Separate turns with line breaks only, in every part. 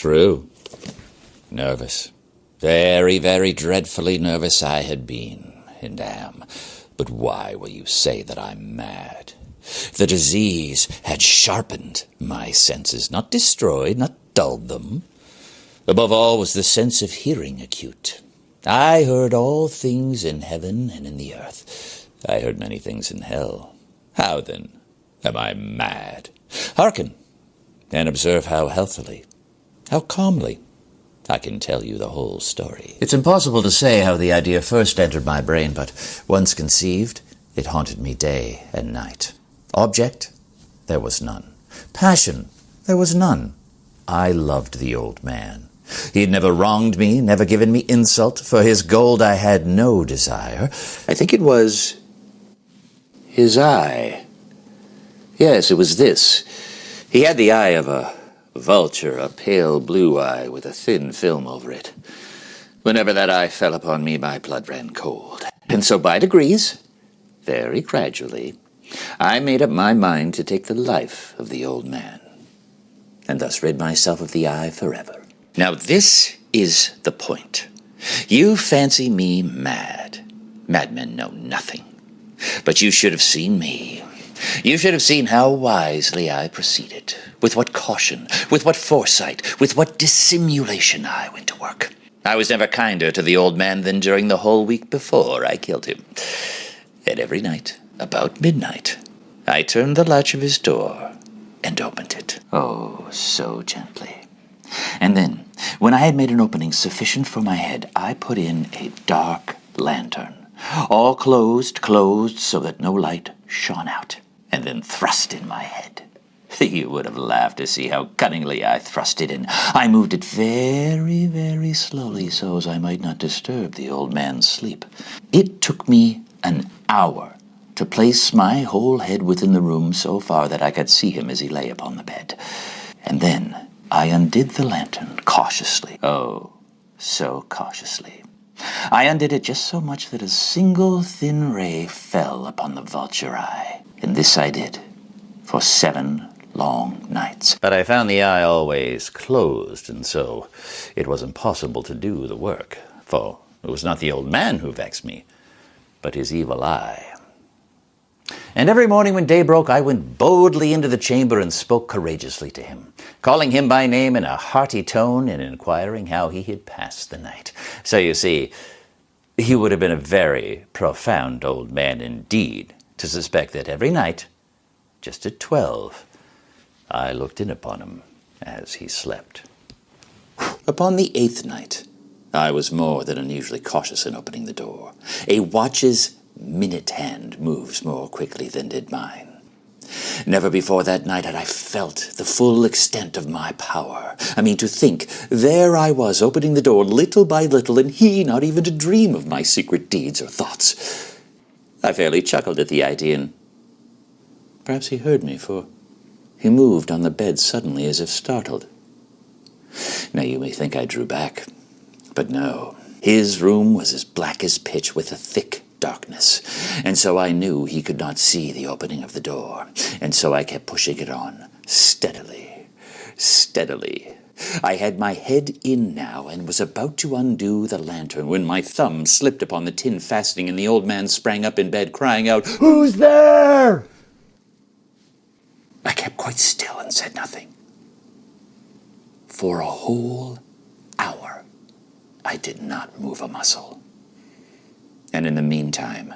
True. Nervous. Very, very dreadfully nervous I had been, and am. But why will you say that I'm mad? The disease had sharpened my senses, not destroyed, not dulled them. Above all was the sense of hearing acute. I heard all things in heaven and in the earth. I heard many things in hell. How, then, am I mad? Hearken, and observe how healthily, how calmly, I can tell you the whole story. It's impossible to say how the idea first entered my brain, but once conceived, it haunted me day and night. Object, there was none. Passion, there was none. I loved the old man. He had never wronged me, never given me insult. For his gold I had no desire. I think it was his eye. Yes, it was this. He had the eye of a vulture, a pale blue eye with a thin film over it. Whenever that eye fell upon me, my blood ran cold. And so by degrees, very gradually, I made up my mind to take the life of the old man, and thus rid myself of the eye forever. Now this is the point. You fancy me mad. Madmen know nothing. But you should have seen me. You should have seen how wisely I proceeded, with what caution, with what foresight, with what dissimulation I went to work. I was never kinder to the old man than during the whole week before I killed him. And every night, about midnight, I turned the latch of his door and opened it. Oh, so gently. And then, when I had made an opening sufficient for my head, I put in a dark lantern, all closed so that no light shone out, and then thrust in my head. You would have laughed to see how cunningly I thrust it in. I moved it very, very slowly so as I might not disturb the old man's sleep. It took me an hour to place my whole head within the room so far that I could see him as he lay upon the bed. And then I undid the lantern cautiously. Oh, so cautiously. I undid it just so much that a single thin ray fell upon the vulture eye. And this I did for 7 long nights. But I found the eye always closed, and so it was impossible to do the work. For it was not the old man who vexed me, but his evil eye. And every morning when day broke, I went boldly into the chamber and spoke courageously to him, calling him by name in a hearty tone and inquiring how he had passed the night. So you see, he would have been a very profound old man indeed to suspect that every night, just at 12, I looked in upon him as he slept. Upon the 8th night, I was more than unusually cautious in opening the door. A watch's minute hand moves more quickly than did mine. Never before that night had I felt the full extent of my power. I mean, to think, there I was opening the door little by little, and he not even to dream of my secret deeds or thoughts. I fairly chuckled at the idea, and perhaps he heard me, for he moved on the bed suddenly as if startled. Now you may think I drew back, but no. His room was as black as pitch with a thick darkness, and so I knew he could not see the opening of the door, and so I kept pushing it on, steadily, steadily. I had my head in now, and was about to undo the lantern, when my thumb slipped upon the tin fastening, and the old man sprang up in bed, crying out, "Who's there?" I kept quite still and said nothing. For a whole hour, I did not move a muscle. And in the meantime,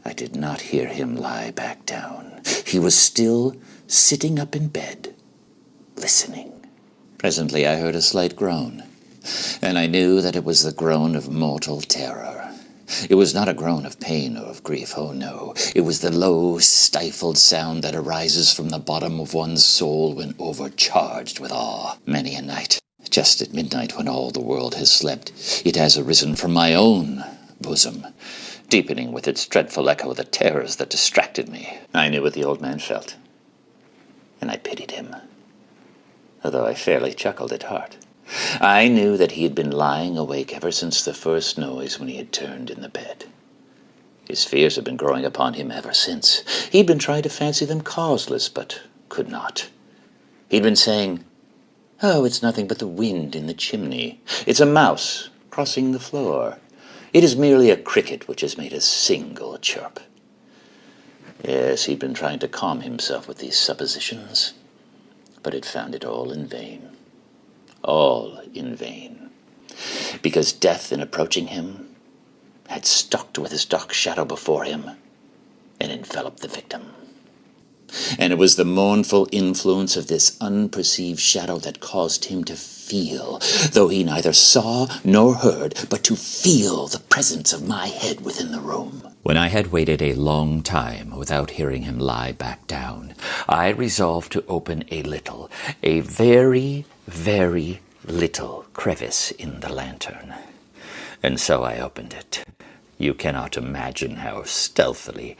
I did not hear him lie back down. He was still sitting up in bed, listening. Presently I heard a slight groan, and I knew that it was the groan of mortal terror. It was not a groan of pain or of grief, oh no. It was the low, stifled sound that arises from the bottom of one's soul when overcharged with awe. Many a night, just at midnight when all the world has slept, it has arisen from my own bosom, deepening with its dreadful echo the terrors that distracted me. I knew what the old man felt, and I pitied him, although I fairly chuckled at heart. I knew that he had been lying awake ever since the first noise when he had turned in the bed. His fears had been growing upon him ever since. He'd been trying to fancy them causeless, but could not. He'd been saying, Oh, it's nothing but the wind in the chimney. It's a mouse crossing the floor. It is merely a cricket which has made a single chirp. Yes, he'd been trying to calm himself with these suppositions, but had found it all in vain. All in vain. Because death, in approaching him, had stalked with his dark shadow before him and enveloped the victim. And it was the mournful influence of this unperceived shadow that caused him to feel, though he neither saw nor heard, but to feel the presence of my head within the room. When I had waited a long time without hearing him lie back down, I resolved to open a very, very little crevice in the lantern. And so I opened it. You cannot imagine how stealthily,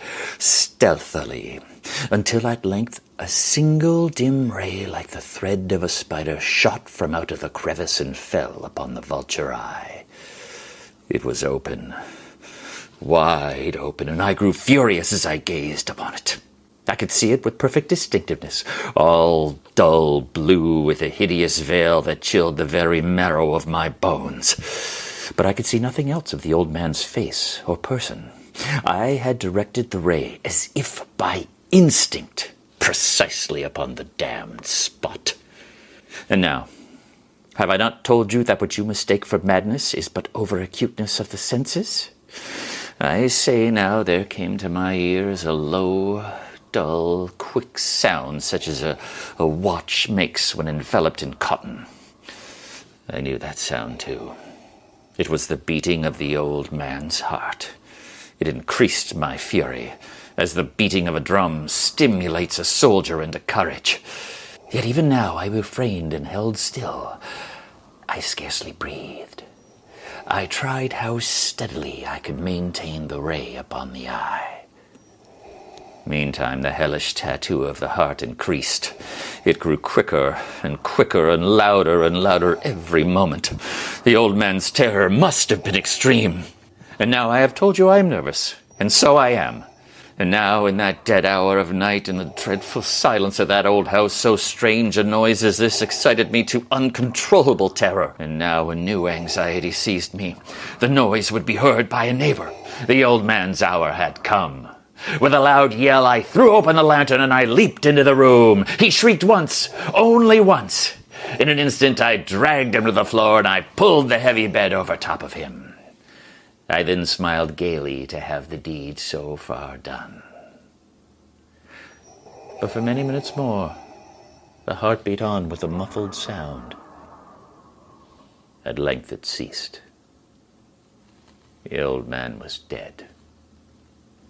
until at length a single dim ray like the thread of a spider shot from out of the crevice and fell upon the vulture eye. It was open, wide open, and I grew furious as I gazed upon it. I could see it with perfect distinctiveness, all dull blue with a hideous veil that chilled the very marrow of my bones. But I could see nothing else of the old man's face or person. I had directed the ray, as if by instinct, precisely upon the damned spot. And now, have I not told you that what you mistake for madness is but over-acuteness of the senses? I say now there came to my ears a low, dull, quick sound, such as a watch makes when enveloped in cotton. I knew that sound, too. It was the beating of the old man's heart. It increased my fury, as the beating of a drum stimulates a soldier into courage. Yet even now I refrained and held still. I scarcely breathed. I tried how steadily I could maintain the ray upon the eye. Meantime, the hellish tattoo of the heart increased. It grew quicker and louder every moment. The old man's terror must have been extreme. And now I have told you I am nervous, and so I am. And now, in that dead hour of night, in the dreadful silence of that old house, so strange a noise as this excited me to uncontrollable terror. And now a new anxiety seized me. The noise would be heard by a neighbor. The old man's hour had come. With a loud yell, I threw open the lantern and I leaped into the room. He shrieked once, only once. In an instant, I dragged him to the floor and I pulled the heavy bed over top of him. I then smiled gaily to have the deed so far done. But for many minutes more, the heart beat on with a muffled sound. At length it ceased. The old man was dead.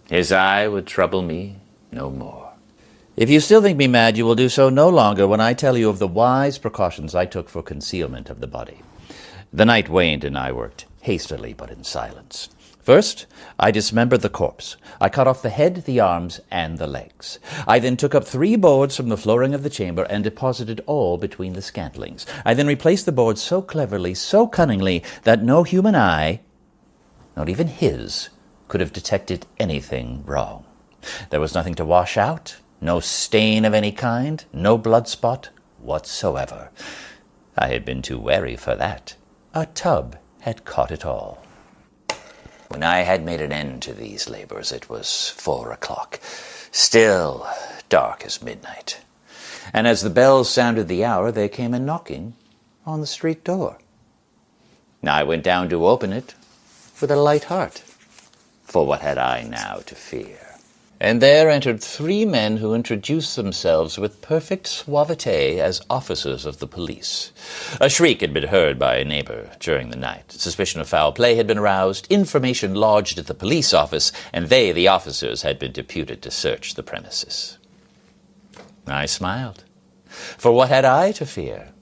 His eye would trouble me no more. If you still think me mad, you will do so no longer when I tell you of the wise precautions I took for concealment of the body. The night waned and I worked hastily but in silence. First, I dismembered the corpse. I cut off the head, the arms, and the legs. I then took up 3 boards from the flooring of the chamber and deposited all between the scantlings. I then replaced the boards so cleverly, so cunningly, that no human eye, not even his, could have detected anything wrong. There was nothing to wash out, no stain of any kind, no blood spot whatsoever. I had been too wary for that. A tub had caught it all. When I had made an end to these labors, it was 4 o'clock, still dark as midnight. And as the bells sounded the hour, there came a knocking on the street door. I went down to open it with a light heart. For what had I now to fear? And there entered 3 men who introduced themselves with perfect suavité as officers of the police. A shriek had been heard by a neighbor during the night. Suspicion of foul play had been aroused, information lodged at the police office, and they, the officers, had been deputed to search the premises. I smiled. For what had I to fear?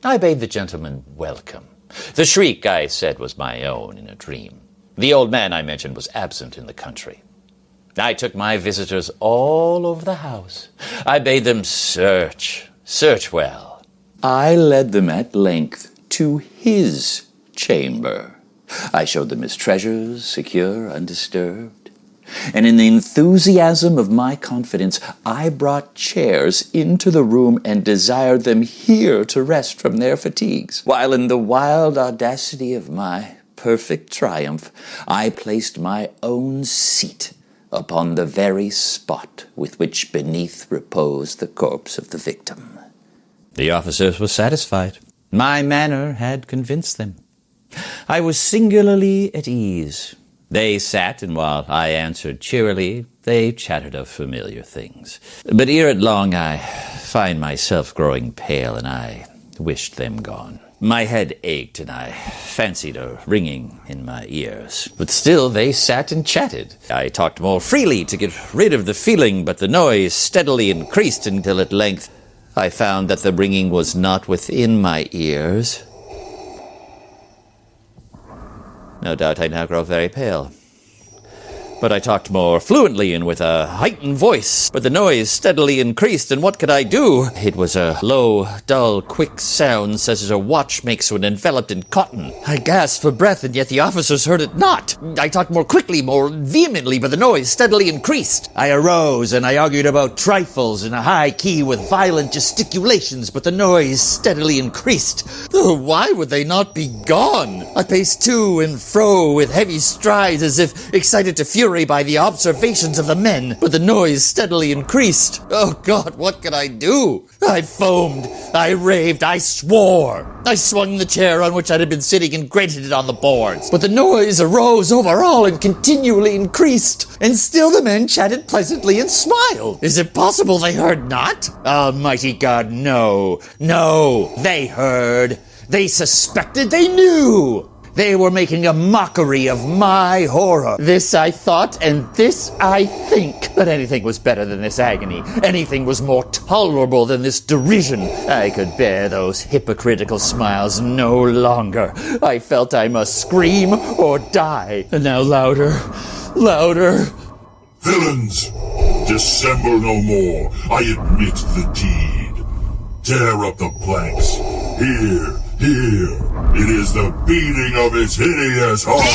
I bade the gentleman welcome. The shriek, I said, was my own in a dream. The old man I mentioned was absent in the country. I took my visitors all over the house. I bade them search well. I led them at length to his chamber. I showed them his treasures, secure, undisturbed. And in the enthusiasm of my confidence, I brought chairs into the room and desired them here to rest from their fatigues, while in the wild audacity of my perfect triumph, I placed my own seat upon the very spot with which beneath reposed the corpse of the victim. The officers were satisfied. My manner had convinced them. I was singularly at ease. They sat, and while I answered cheerily, they chattered of familiar things. But ere long I find myself growing pale, and I wished them gone. My head ached, and I fancied a ringing in my ears. But still they sat and chatted. I talked more freely to get rid of the feeling, but the noise steadily increased until at length I found that the ringing was not within my ears. No doubt I now grow very pale. But I talked more fluently and with a heightened voice. But the noise steadily increased, and what could I do? It was a low, dull, quick sound, such as a watch makes when enveloped in cotton. I gasped for breath, and yet the officers heard it not. I talked more quickly, more vehemently, but the noise steadily increased. I arose, and I argued about trifles in a high key with violent gesticulations, but the noise steadily increased. Oh, why would they not be gone? I paced to and fro with heavy strides, as if excited to fury by the observations of the men, but the noise steadily increased. Oh God, what could I do? I foamed, I raved, I swore. I swung the chair on which I had been sitting and grated it on the boards. But the noise arose over all and continually increased, and still the men chatted pleasantly and smiled. Is it possible they heard not? Almighty God, no, no, they heard. They suspected, they knew. They were making a mockery of my horror. This I thought, and this I think. But anything was better than this agony. Anything was more tolerable than this derision. I could bear those hypocritical smiles no longer. I felt I must scream or die. And now louder, louder.
Villains, dissemble no more. I admit the deed. Tear up the planks. Here. It is the beating of his hideous heart.